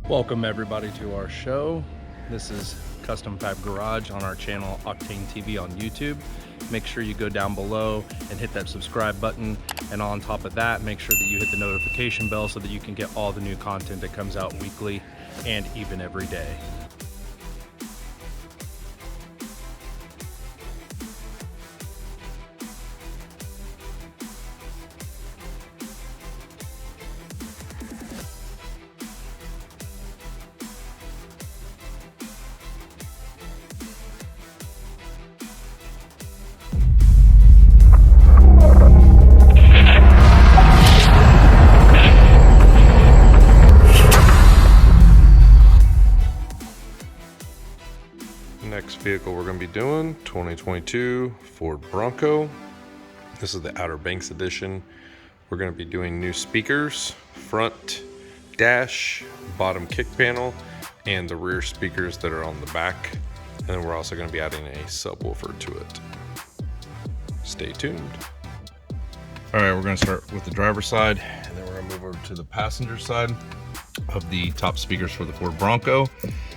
Welcome everybody to our show. This is Custom Fab Garage on our channel Octane TV on YouTube. Make sure you go down below and hit that subscribe button, and on top of that, make sure that you hit the notification bell so that you can get all the new content that comes out weekly and even every day. Next vehicle we're going to be doing, 2022 Ford Bronco. This is the Outer Banks edition. We're going to be doing new speakers, front dash, bottom kick panel, and the rear speakers that are on the back. And then we're also going to be adding a subwoofer to it. Stay tuned. All right, we're going to start with the driver's side, and then we're going to move over to the passenger side of the top speakers for the Ford Bronco.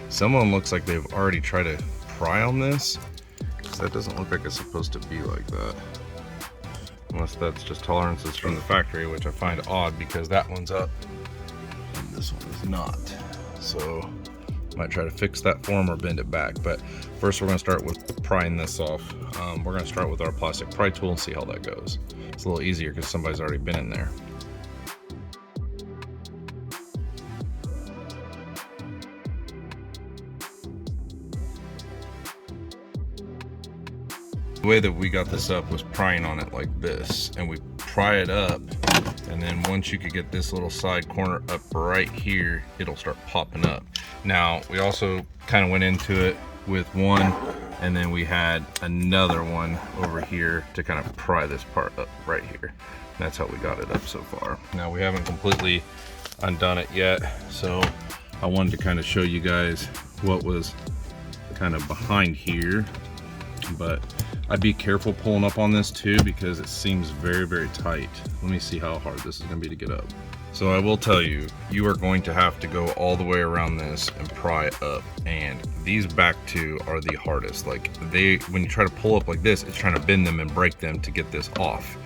Someone looks like they've already tried to pry on this, because that doesn't look like it's supposed to be like that, unless that's just tolerances from the factory, which I find odd because that one's up and this one is not. So might try to fix that for them or bend it back. But first we're going to start with prying this off. We're going to start with our plastic pry tool and see how that goes. It's a little easier because somebody's already been in there. The way that we got this up was prying on it like this, and we pry it up, and then once you could get this little side corner up right here, it'll start popping up. Now we also kind of went into it with one, and then we had another one over here to kind of pry this part up right here. And that's how we got it up so far. Now we haven't completely undone it yet, so I wanted to kind of show you guys what was kind of behind here. But I'd be careful pulling up on this too, because it seems very, very tight. Let me see how hard this is going to be to get up. So I will tell you, you are going to have to go all the way around this and pry up. And these back two are the hardest. Like when you try to pull up like this, it's trying to bend them and break them to get this off.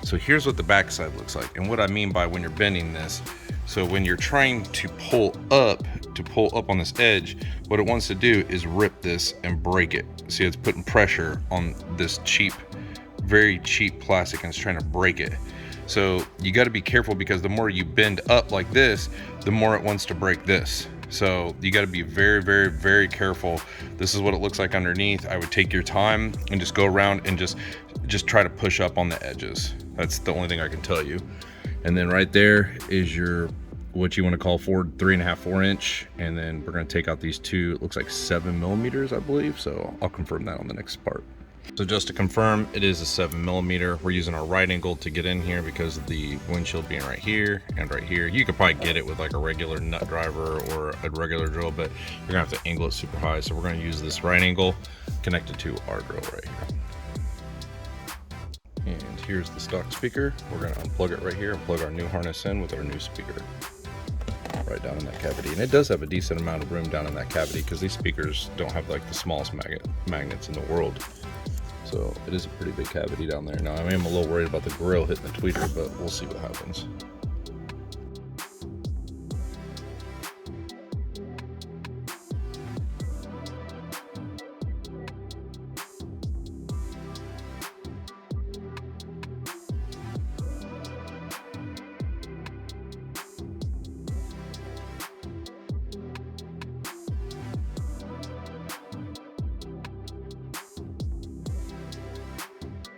So here's what the back side looks like. And what I mean by when you're bending this, so when you're trying to pull up on this edge, what it wants to do is rip this and break it. See, it's putting pressure on this cheap, very cheap plastic, and it's trying to break it. So you got to be careful, because the more you bend up like this, the more it wants to break this. So you got to be very, very, very careful. This is what it looks like underneath. I would take your time and just go around and just try to push up on the edges. That's the only thing I can tell you. And then right there is your, what you want to call Ford 3.5, 4-inch. And then we're going to take out these two, it looks like 7 millimeters, I believe. So I'll confirm that on the next part. So just to confirm, it is a 7 millimeter. We're using our right angle to get in here because of the windshield being right here and right here. You could probably get it with like a regular nut driver or a regular drill, but you're gonna have to angle it super high. So we're gonna use this right angle connected to our drill right here. And here's the stock speaker. We're gonna unplug it right here and plug our new harness in with our new speaker right down in that cavity. And it does have a decent amount of room down in that cavity, because these speakers don't have like the smallest magnets in the world. So it is a pretty big cavity down there. Now I am a little worried about the grill hitting the tweeter, but we'll see what happens.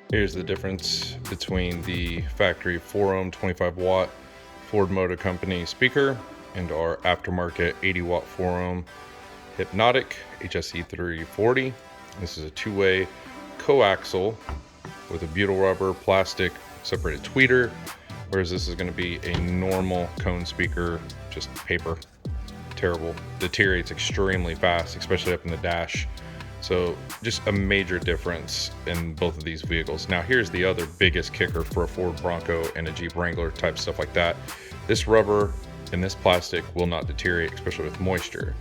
Here's the difference between the factory 4-ohm 25-watt Ford Motor Company speaker and our aftermarket 80-watt 4-ohm Hypnotic HSE 340. This is a two-way coaxial with a butyl rubber plastic separated tweeter, whereas this is going to be a normal cone speaker, just paper. Terrible, deteriorates extremely fast, especially up in the dash. So just a major difference in both of these vehicles. Now here's the other biggest kicker for a Ford Bronco and a Jeep Wrangler type stuff like that. This rubber and this plastic will not deteriorate, especially with moisture.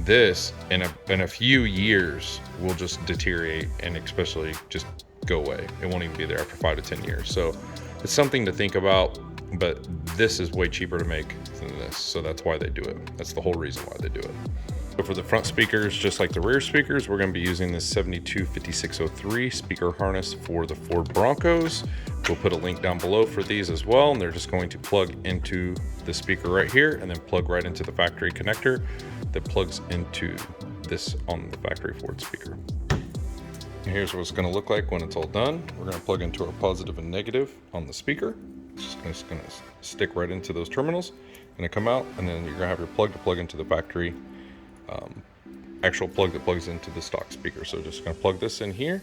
This in a few years will just deteriorate and especially just go away. It won't even be there after 5 to 10 years. So it's something to think about, but this is way cheaper to make than this. So that's why they do it. That's the whole reason why they do it. So for the front speakers, just like the rear speakers, we're going to be using this 725603 speaker harness for the Ford Broncos. We'll put a link down below for these as well, and they're just going to plug into the speaker right here and then plug right into the factory connector that plugs into this on the factory Ford speaker. And here's what it's going to look like when it's all done. We're going to plug into our positive and negative on the speaker. It's just going to stick right into those terminals, going to come out, and then you're going to have your plug to plug into the factory actual plug that plugs into the stock speaker. So just going to plug this in here,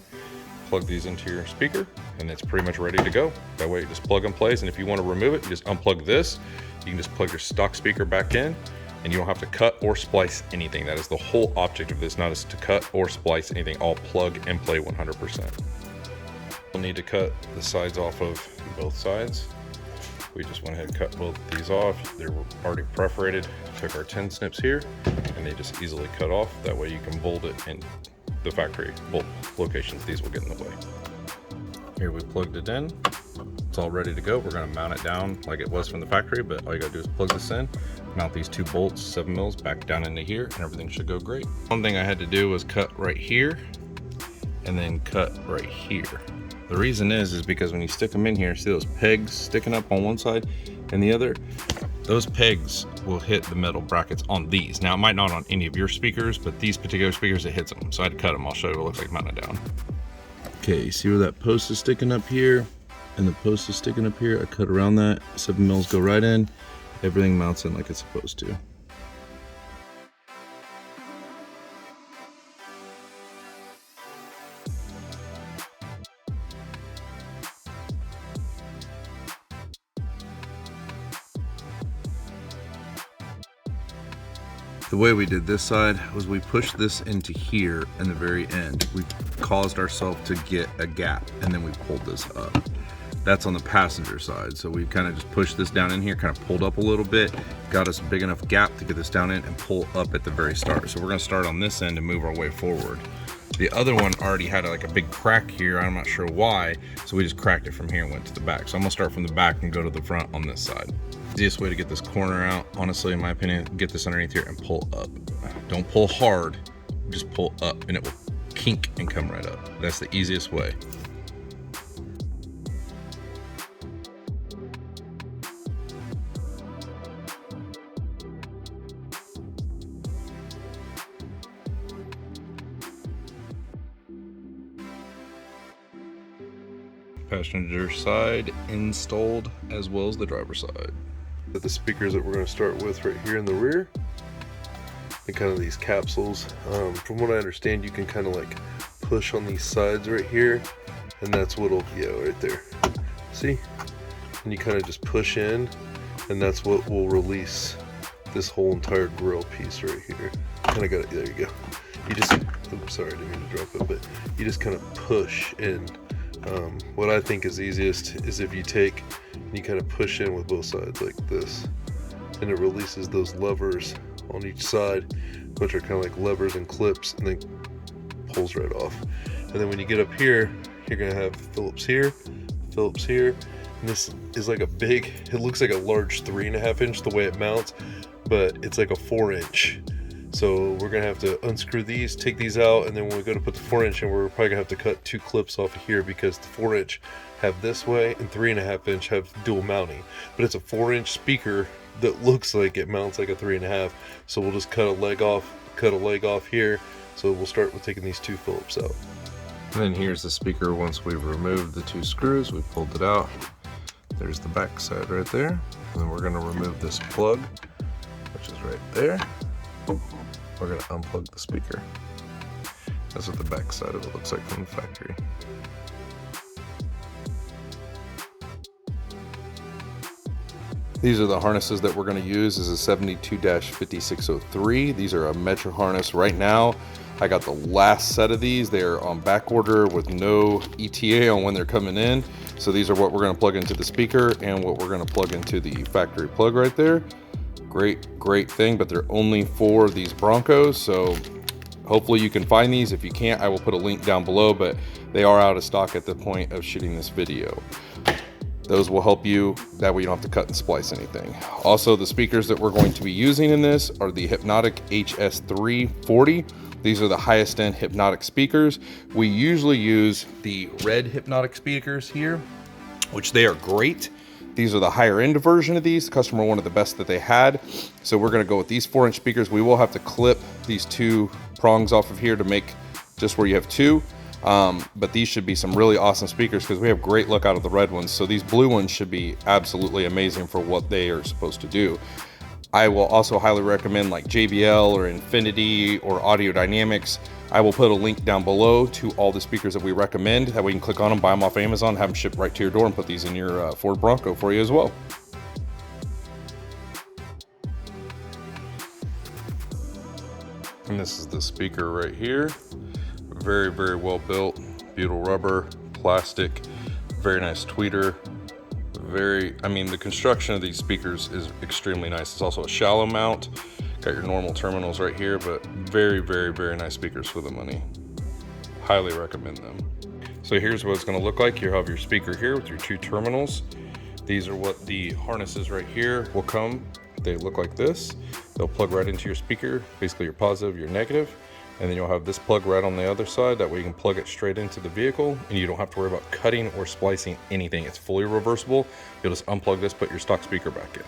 plug these into your speaker, and it's pretty much ready to go. That way you just plug and plays, and if you want to remove it, you just unplug this. You can just plug your stock speaker back in, and you don't have to cut or splice anything. That is the whole object of this, not is to cut or splice anything, all plug and play 100%. We'll need to cut the sides off of both sides. We just went ahead and cut both of these off. They were already perforated. Took our 10 snips here, and they just easily cut off. That way you can bolt it in the factory bolt locations. These will get in the way. Here we plugged it in. It's all ready to go. We're gonna mount it down like it was from the factory, but all you gotta do is plug this in, mount these 2 bolts, 7 mils, back down into here, and everything should go great. One thing I had to do was cut right here, and then cut right here. The reason is because when you stick them in here, see those pegs sticking up on one side and the other? Those pegs will hit the metal brackets on these. Now, it might not on any of your speakers, but these particular speakers, it hits them. So I had to cut them. I'll show you what it looks like mounted down. Okay, see where that post is sticking up here and the post is sticking up here? I cut around that. 7 mils go right in. Everything mounts in like it's supposed to. The way we did this side was we pushed this into here in the very end. We caused ourselves to get a gap, and then we pulled this up. That's on the passenger side. So we kind of just pushed this down in here, kind of pulled up a little bit, got us a big enough gap to get this down in and pull up at the very start. So we're gonna start on this end and move our way forward. The other one already had like a big crack here. I'm not sure why. So we just cracked it from here and went to the back. So I'm gonna start from the back and go to the front on this side. Easiest way to get this corner out, honestly, in my opinion, get this underneath here and pull up. Don't pull hard, just pull up and it will kink and come right up. That's the easiest way. Passenger side installed as well as the driver's side. The speakers that we're going to start with right here in the rear, and kind of these capsules. From what I understand, you can kind of like push on these sides right here, and that's what'll, yeah, right there. See? And you kind of just push in, and that's what will release this whole entire grill piece right here. Kind of got it. There you go. You just, oops, sorry, I didn't mean to drop it, but you just kind of push in. What I think is easiest is if you take and you kind of push in with both sides like this, and it releases those levers on each side, which are kind of like levers and clips, and then pulls right off. And then when you get up here, you're gonna have Phillips here, and this is like a big, it looks like a large 3.5 inch the way it mounts, but it's like a 4 inch. So we're gonna have to unscrew these, take these out, and then when we go to put the 4 inch in, we're probably gonna have to cut 2 clips off of here, because the 4 inch have this way and 3.5 inch have dual mounting. But it's a 4 inch speaker that looks like it mounts like a 3.5. So we'll just cut a leg off here. So we'll start with taking these 2 Phillips out. And then here's the speaker. Once we've removed the 2 screws, we pulled it out. There's the back side right there. And then we're gonna remove this plug, which is right there. We're going to unplug the speaker. That's what the back side of it looks like from the factory. These are the harnesses that we're going to use. This is a 72-5603. These are a Metro harness. Right now, I got the last set of these. They are on back order with no ETA on when they're coming in. So these are what we're going to plug into the speaker and what we're going to plug into the factory plug right there. great thing, but they're only for these Broncos. So hopefully you can find these. If you can't, I will put a link down below, but they are out of stock at the point of shooting this video. Those will help you, that way you don't have to cut and splice anything. Also, the speakers that we're going to be using in this are the Hypnotic HS340. These are the highest end Hypnotic speakers. We usually use the red Hypnotic speakers here, which they are great. These are the higher end version of these. The customer wanted the best that they had. So we're gonna go with these 4-inch speakers. We will have to clip these 2 prongs off of here to make just where you have 2. But these should be some really awesome speakers because we have great look out of the red ones. So these blue ones should be absolutely amazing for what they are supposed to do. I will also highly recommend like JBL or Infinity or Audio Dynamics. I will put a link down below to all the speakers that we recommend. That way you can click on them, buy them off Amazon, have them shipped right to your door, and put these in your Ford Bronco for you as well. And this is the speaker right here. Very well built, butyl rubber, plastic, very nice tweeter. I mean, the construction of these speakers is extremely nice. It's also a shallow mount. Got your normal terminals right here, but very nice speakers for the money. Highly recommend them. So here's what it's gonna look like. You have your speaker here with your 2 terminals. These are what the harnesses right here will come. They look like this. They'll plug right into your speaker, basically your positive, your negative. And then you'll have this plug right on the other side. That way you can plug it straight into the vehicle and you don't have to worry about cutting or splicing anything. It's fully reversible. You'll just unplug this, put your stock speaker back in.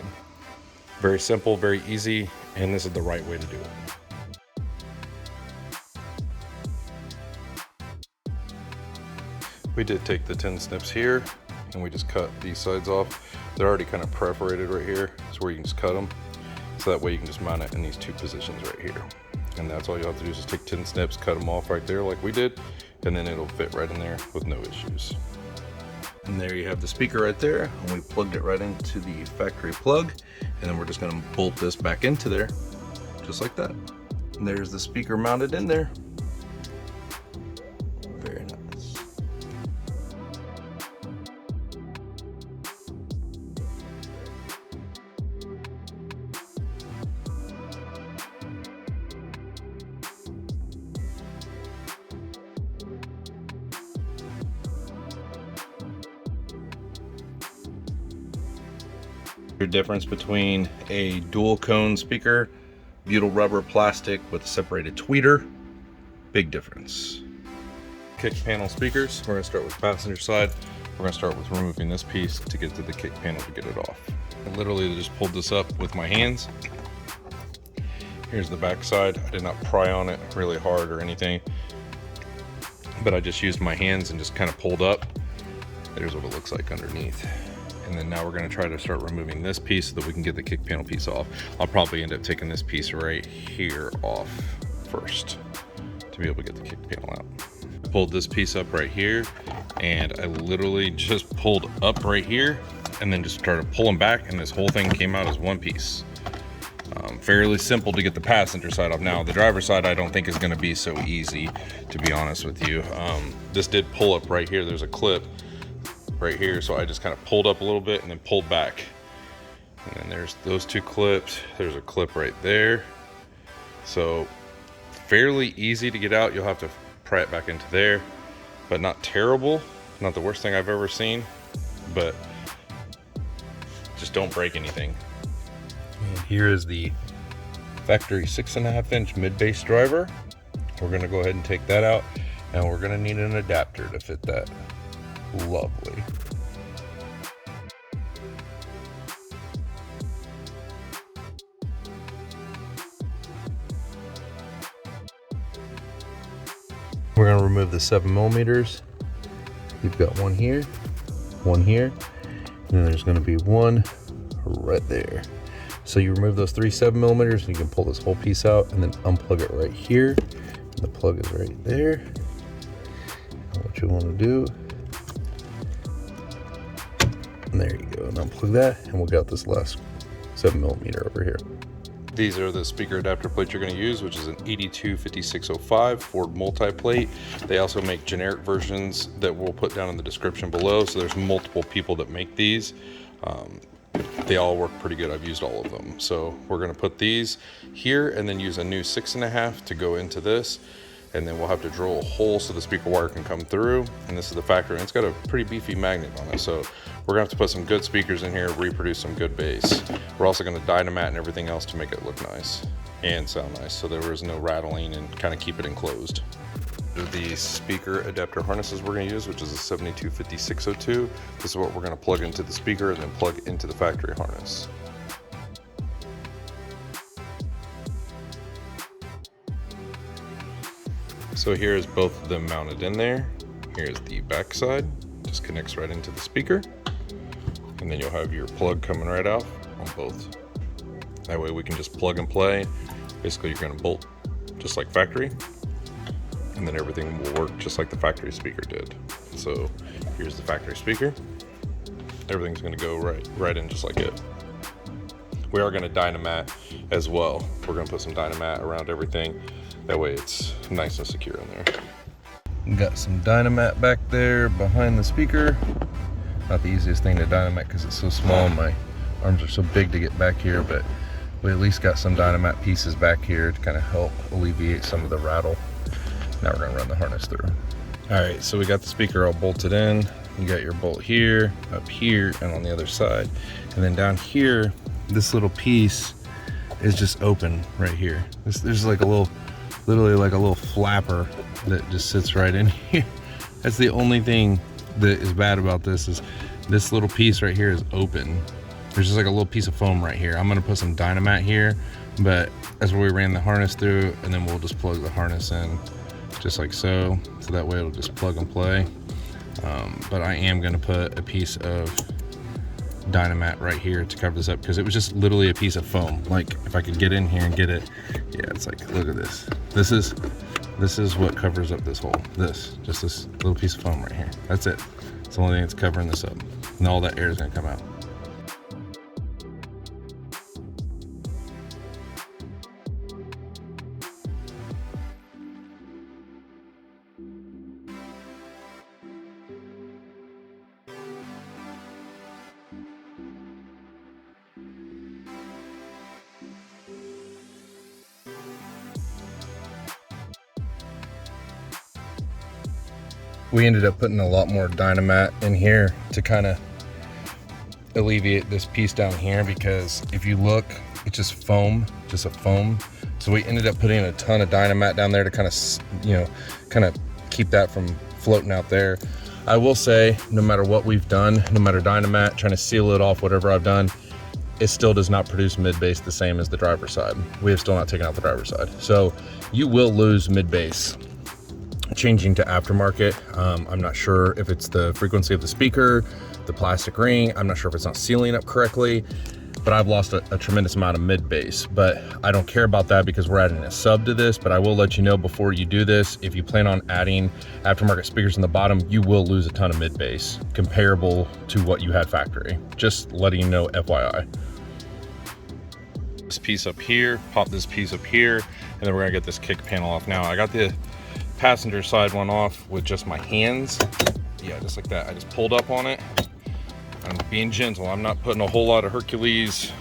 Very simple, very easy, and this is the right way to do it. We did take the 10 snips here and we just cut these sides off. They're already kind of perforated right here. It's where you can just cut them. So that way you can just mount it in these 2 positions right here. And that's all you have to do is just take 10 snips, cut them off right there like we did, and then it'll fit right in there with no issues. And there you have the speaker right there, and we plugged it right into the factory plug, and then we're just gonna bolt this back into there, just like that. And there's the speaker mounted in there. Very nice. Your difference between a dual cone speaker, butyl rubber plastic with a separated tweeter, big difference. Kick panel speakers, we're gonna start with passenger side. We're gonna start with removing this piece to get to the kick panel to get it off. I literally just pulled this up with my hands. Here's the back side. I did not pry on it really hard or anything, but I just used my hands and just kind of pulled up. There's what it looks like underneath. And then now we're gonna try to start removing this piece so that we can get the kick panel piece off. I'll probably end up taking this piece right here off first to be able to get the kick panel out. I pulled this piece up right here, and I literally just pulled up right here and then just started pulling back, and this whole thing came out as one piece. Fairly simple to get the passenger side off. Now the driver's side I don't think is gonna be so easy, to be honest with you. This did pull up right here. There's a clip right here, so I just kind of pulled up a little bit and then pulled back, and then there's those 2 clips. There's a clip right there, so fairly easy to get out. You'll have to pry it back into there, but not terrible, not the worst thing I've ever seen, but just don't break anything. And here is the factory 6.5-inch mid-bass driver. We're going to go ahead and take that out, and we're going to need an adapter to fit that. Lovely. We're going to remove the 7mm. You've got one here, and then there's going to be one right there. So you remove those 3 7mm and you can pull this whole piece out and then unplug it right here. And the plug is right there. And what you want to do, and there you go, and unplug that, and we'll get this last 7mm over here. These are the speaker adapter plates you're going to use, which is an 825605 Ford multi-plate. They also make generic versions that we'll put down in the description below. So there's multiple people that make these. they all work pretty good. I've used all of them. So we're gonna put these here and then use a new 6.5 to go into this. And then we'll have to drill a hole so the speaker wire can come through. And this is the factory, and it's got a pretty beefy magnet on it. So we're gonna have to put some good speakers in here, reproduce some good bass. We're also gonna dynamat and everything else to make it look nice and sound nice, so there is no rattling and kind of keep it enclosed. The speaker adapter harnesses we're gonna use, which is a 7250-602. This is what we're gonna plug into the speaker and then plug into the factory harness. So here's both of them mounted in there. Here's the back side, just connects right into the speaker. And then you'll have your plug coming right out on both. That way we can just plug and play. Basically you're gonna bolt just like factory, and then everything will work just like the factory speaker did. So here's the factory speaker. Everything's gonna go right in just like it. We are gonna dynamat as well. We're gonna put some dynamat around everything. That way it's nice and secure in there. Got some dynamat back there behind the speaker. Not the easiest thing to dynamat because it's so small. My arms are so big to get back here, but we at least got some dynamat pieces back here to kind of help alleviate some of the rattle. Now we're gonna run the harness through. All right, so we got the speaker all bolted in. You got your bolt here, up here, and on the other side. And then down here, this little piece is just open right here. There's like a little, literally like a little flapper that just sits right in here. That's the only thing that is bad about this, is this little piece right here is open. There's just like a little piece of foam right here. I'm gonna put some dynamat here, but that's where we ran the harness through, and then we'll just plug the harness in just like so. So that way it'll just plug and play. But I am gonna put a piece of dynamat right here to cover this up, because it was just literally a piece of foam. Like if I could get in here and get it, yeah, it's like, look at this. This is what covers up this hole. Just this little piece of foam right here. That's it. It's the only thing that's covering this up, and all that air is gonna come out. We ended up putting a lot more dynamat in here to kind of alleviate this piece down here, because if you look, it's just foam, just a foam. So we ended up putting a ton of dynamat down there to kind of keep that from floating out there. I will say, no matter what we've done, no matter dynamat, trying to seal it off, whatever I've done, it still does not produce mid bass the same as the driver's side. We have still not taken out the driver's side. So you will lose mid bass changing to aftermarket. I'm not sure if it's the frequency of the speaker, the plastic ring. I'm not sure if it's not sealing up correctly, but I've lost a tremendous amount of mid bass. But I don't care about that because we're adding a sub to this. But I will let you know before you do this, if you plan on adding aftermarket speakers in the bottom, you will lose a ton of mid bass comparable to what you had factory. Just letting you know, FYI. This piece up here, pop this piece up here, and then we're gonna get this kick panel off. Now I got the passenger side one off with just my hands. Yeah, just like that. I just pulled up on it. I'm being gentle. I'm not putting a whole lot of Hercules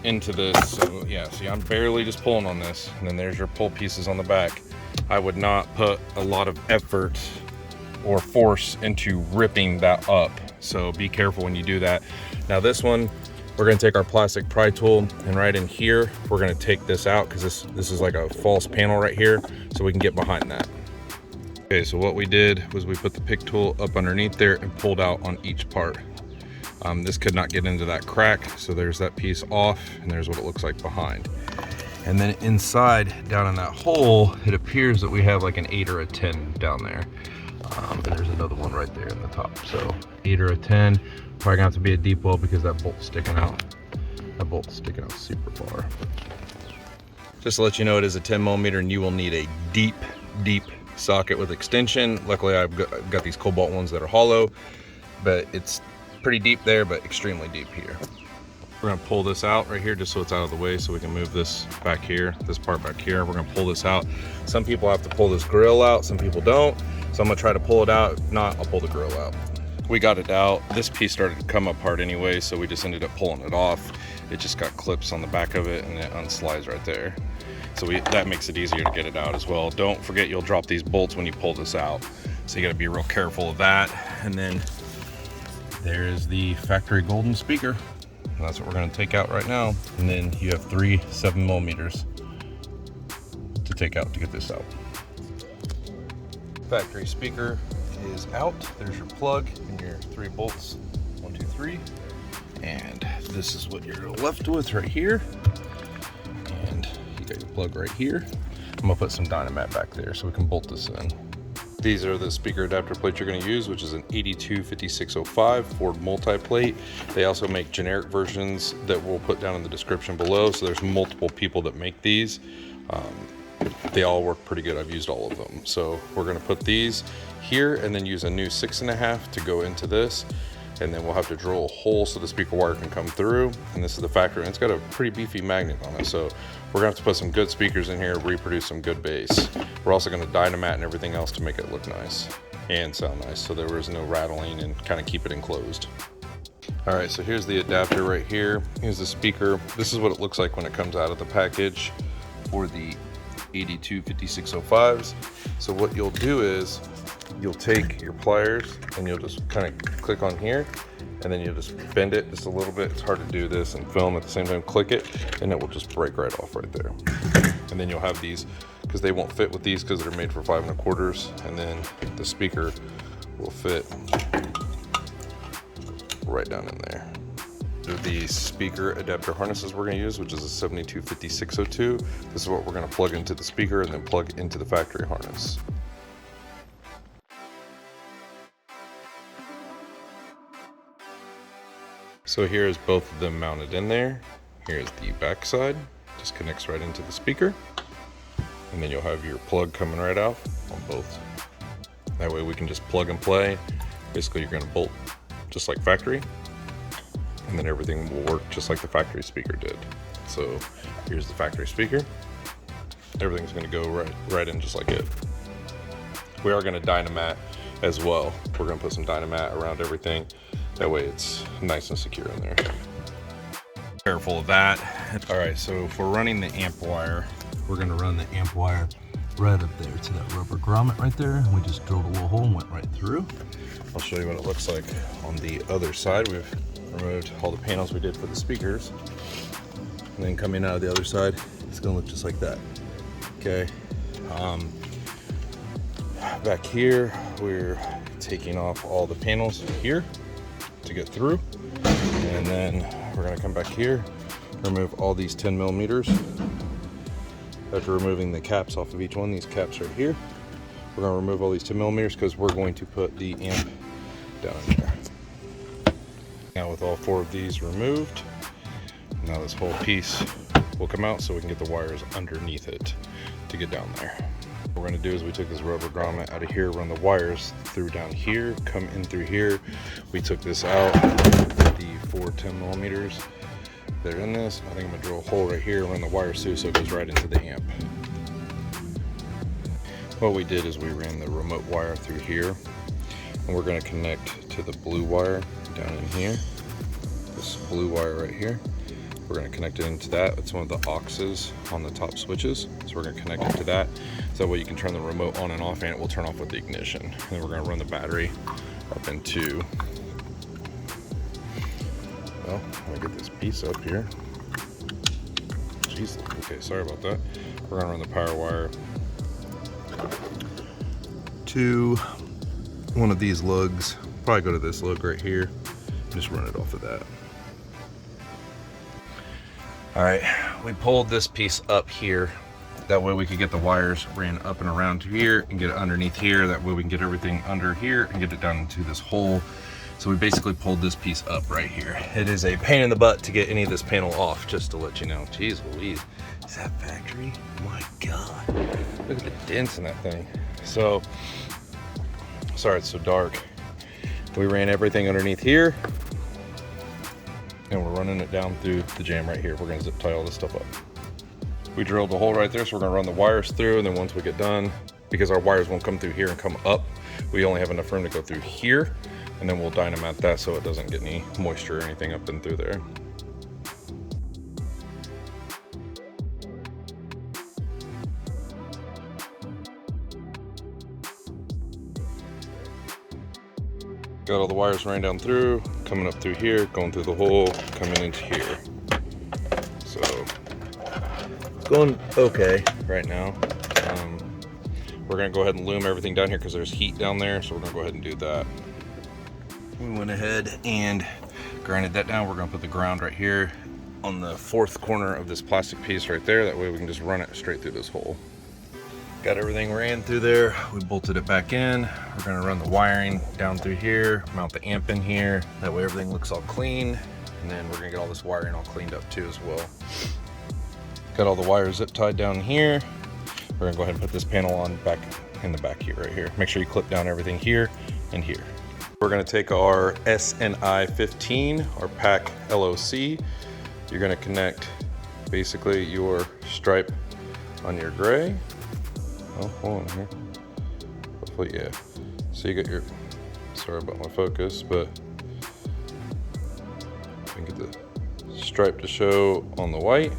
into this. So yeah, see, I'm barely just pulling on this. And then there's your pull pieces on the back. I would not put a lot of effort or force into ripping that up. So be careful when you do that. Now this one, we're gonna take our plastic pry tool, and right in here, we're gonna take this out, because this is like a false panel right here, so we can get behind that. Okay, so what we did was we put the pick tool up underneath there and pulled out on each part. This could not get into that crack, so there's that piece off, and there's what it looks like behind. And then inside, down in that hole, it appears that we have like an 8 or a 10 down there. And there's another one right there in the top. So 8 or a 10, probably gonna have to be a deep well because that bolt's sticking out. That bolt's sticking out super far. Just to let you know, it is a 10 millimeter, and you will need a deep socket with extension. Luckily, I've got these cobalt ones that are hollow, but it's pretty deep there, but extremely deep here. We're gonna pull this out right here just so it's out of the way, so we can move this back here, this part back here. We're gonna pull this out. Some people have to pull this grill out, some people don't. So I'm gonna try to pull it out. If not, I'll pull the grill out. we got it out. This piece started to come apart anyway, so we just ended up pulling it off. It just got clips on the back of it and it unslides right there. So that makes it easier to get it out as well. Don't forget you'll drop these bolts when you pull this out. So you gotta be real careful of that. And then there's the factory golden speaker. And that's what we're gonna take out right now. And then you have 3 7mm to take out to get this out. Factory speaker is out. There's your plug and your 3 bolts. 1, 2, 3. And this is what you're left with right here. And you got your plug right here. I'm gonna put some Dynamat back there so we can bolt this in. These are the speaker adapter plates you're gonna use, which is an 825605 Ford multi-plate. They also make generic versions that we'll put down in the description below. So there's multiple people that make these. They all work pretty good. I've used all of them. So we're gonna put these here and then use a new 6.5 to go into this. And then we'll have to drill a hole so the speaker wire can come through. And this is the factory, and it's got a pretty beefy magnet on it. So we're gonna have to put some good speakers in here, reproduce some good bass. We're also gonna Dynamat and everything else to make it look nice and sound nice, so there was no rattling and kind of keep it enclosed. All right, so here's the adapter right here. Here's the speaker. This is what it looks like when it comes out of the package for the 825605s. So what you'll do is you'll take your pliers and you'll just kind of click on here, and then you'll just bend it just a little bit. It's hard to do this and film at the same time. Click it and it will just break right off right there. And then you'll have these, because they won't fit with these because they're made for 5 1/4, and then the speaker will fit right down in there. The speaker adapter harnesses we're going to use, which is a 725602. This is what we're going to plug into the speaker and then plug into the factory harness. So here is both of them mounted in there. Here's the back side, just connects right into the speaker. And then you'll have your plug coming right out on both. That way we can just plug and play. Basically you're gonna bolt just like factory, and then everything will work just like the factory speaker did. So here's the factory speaker. Everything's gonna go right in just like it. We are gonna Dynamat as well. We're gonna put some Dynamat around everything. That way it's nice and secure in there. Careful of that. All right, so if we're running the amp wire, we're gonna run the amp wire right up there to that rubber grommet right there. We just drilled a little hole and went right through. I'll show you what it looks like on the other side. We've removed all the panels we did for the speakers. And then coming out of the other side, it's gonna look just like that. Okay. Back here, we're taking off all the panels here to get through. And then we're gonna come back here, remove all these 10mm. After removing the caps off of each one, these caps right here, we're gonna remove all these 10mm because we're going to put the amp down in there. Now with all 4 of these removed, now this whole piece will come out so we can get the wires underneath it to get down there. What we're gonna do is we took this rubber grommet out of here, run the wires through down here, come in through here. We took this out, the 4 10mm. They're in this. I think I'm gonna drill a hole right here, run the wires through so it goes right into the amp. What we did is we ran the remote wire through here, and we're gonna connect to the blue wire down in here. This blue wire right here. We're gonna connect it into that. It's one of the auxes on the top switches. So we're gonna connect it to that. So that way you can turn the remote on and off, and it will turn off with the ignition. And then we're gonna run the battery up into, well, let me get this piece up here. Jeez, okay, sorry about that. We're gonna run the power wire to one of these lugs. Probably go to this lug right here. Just run it off of that. All right, we pulled this piece up here. That way we could get the wires ran up and around here and get it underneath here. That way we can get everything under here and get it down into this hole. So we basically pulled this piece up right here. It is a pain in the butt to get any of this panel off, just to let you know. Jeez Louise, is that factory? My God, look at the dents in that thing. So, sorry it's so dark. We ran everything underneath here, and we're running it down through the jam right here. We're gonna zip tie all this stuff up. We drilled a hole right there, so we're gonna run the wires through, and then once we get done, because our wires won't come through here and come up. We only have enough room to go through here, and then we'll dynamat that so it doesn't get any moisture or anything up and through there. Got all the wires running down through, coming up through here, going through the hole, coming into here. So it's going okay right now. We're gonna go ahead and loom everything down here because there's heat down there, so we're gonna go ahead and do that. We went ahead and grinded that down. We're gonna put the ground right here on the fourth corner of this plastic piece right there. That way we can just run it straight through this hole. Got everything ran through there. We bolted it back in. We're gonna run the wiring down through here, mount the amp in here. That way everything looks all clean. And then we're gonna get all this wiring all cleaned up too as well. Got all the wires zip tied down here. We're gonna go ahead and put this panel on back in the back here, right here. Make sure you clip down everything here and here. We're gonna take our SNI 15, our pack LOC. You're gonna connect basically your stripe on your gray. Oh, hold on here. Hopefully, yeah. So you got your, sorry about my focus, but you can get the stripe to show on the white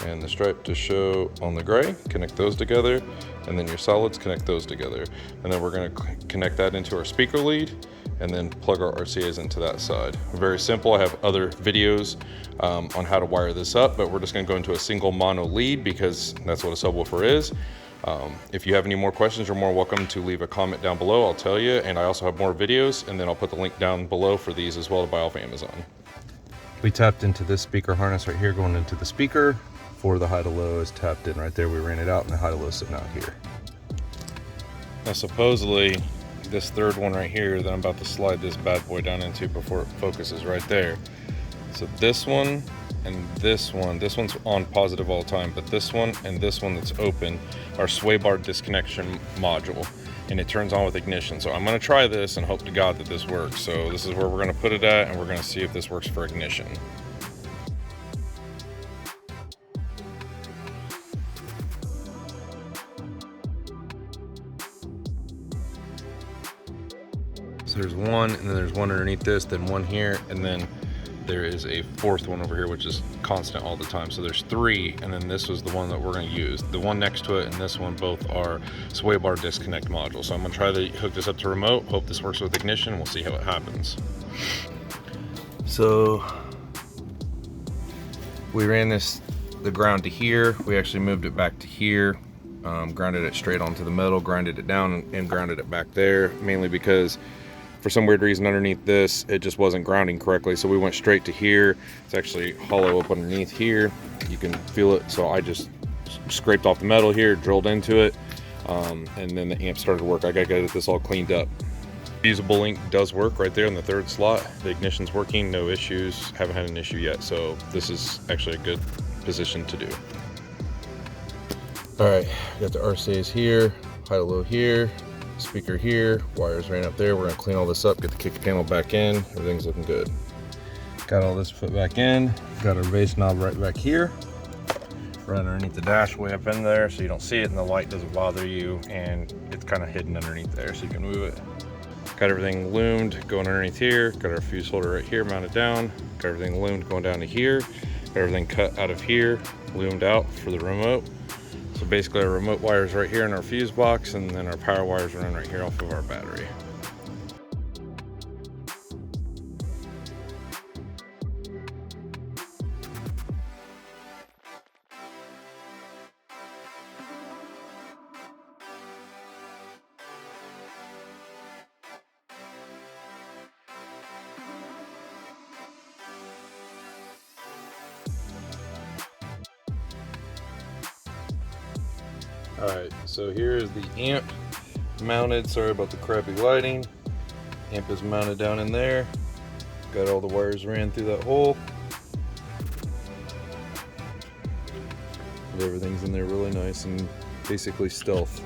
and the stripe to show on the gray. Connect those together, and then your solids, connect those together. And then we're gonna connect that into our speaker lead and then plug our RCAs into that side. Very simple. I have other videos on how to wire this up, but we're just gonna go into a single mono lead because that's what a subwoofer is. If you have any more questions, you're more welcome to leave a comment down below. I'll tell you, and I also have more videos, and then I'll put the link down below for these as well to buy off Amazon. We tapped into this speaker harness right here going into the speaker. For the high to low is tapped in right there. We ran it out, and the high to low is sitting out here. Now supposedly this third one right here that I'm about to slide this bad boy down into before it focuses right there. So this one and this one's on positive all the time, but this one and this one that's open are sway bar disconnection module, and it turns on with ignition. So I'm gonna try this and hope to God that this works. So this is where we're gonna put it at, and we're gonna see if this works for ignition. So there's one, and then there's one underneath this, then one here, and then there is a fourth one over here, which is constant all the time. So there's three, and then this was the one that we're gonna use. The one next to it and this one both are sway bar disconnect modules. So I'm gonna try to hook this up to remote, hope this works with ignition, we'll see how it happens. So we ran the ground to here. We actually moved it back to here, grounded it straight onto the metal, grinded it down and grounded it back there, mainly because for some weird reason underneath this, it just wasn't grounding correctly. So we went straight to here. It's actually hollow up underneath here. You can feel it. So I just scraped off the metal here, drilled into it, and then the amp started to work. I gotta get this all cleaned up. Fusible link does work right there in the third slot. The ignition's working, no issues. Haven't had an issue yet. So this is actually a good position to do. All right, got the RCAs here, high to low here, speaker here, wires ran up there. We're gonna clean all this up, get the kick panel back in. Everything's looking good. Got all this put back in. Got our base knob right back here, right underneath the dash, way up in there, so you don't see it and the light doesn't bother you, and it's kind of hidden underneath there, so you can move it. Got everything loomed going underneath here. Got our fuse holder right here mounted down. Got everything loomed going down to here. Got everything cut out of here, loomed out for the remote. So basically our remote wires right here in our fuse box, and then our power wires run right here off of our battery. All right, so here is the amp mounted. Sorry about the crappy lighting. Amp is mounted down in there. Got all the wires ran through that hole. And everything's in there really nice and basically stealth.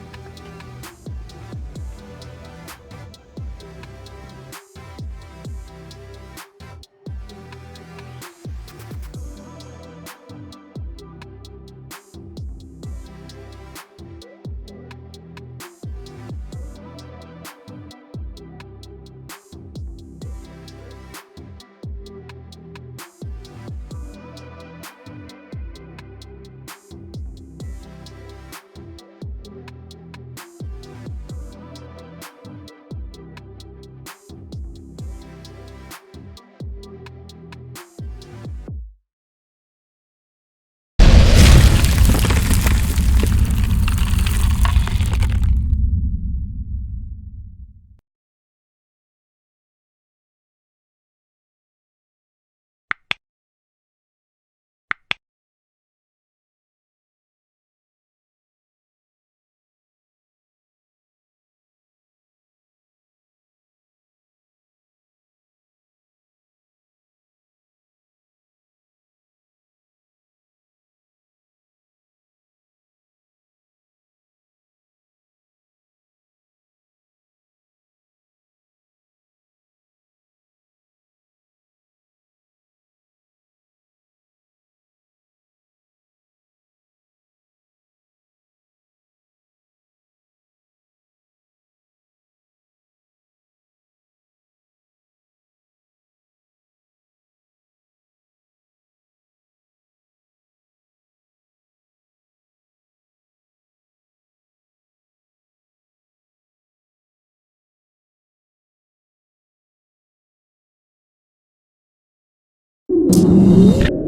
Peace.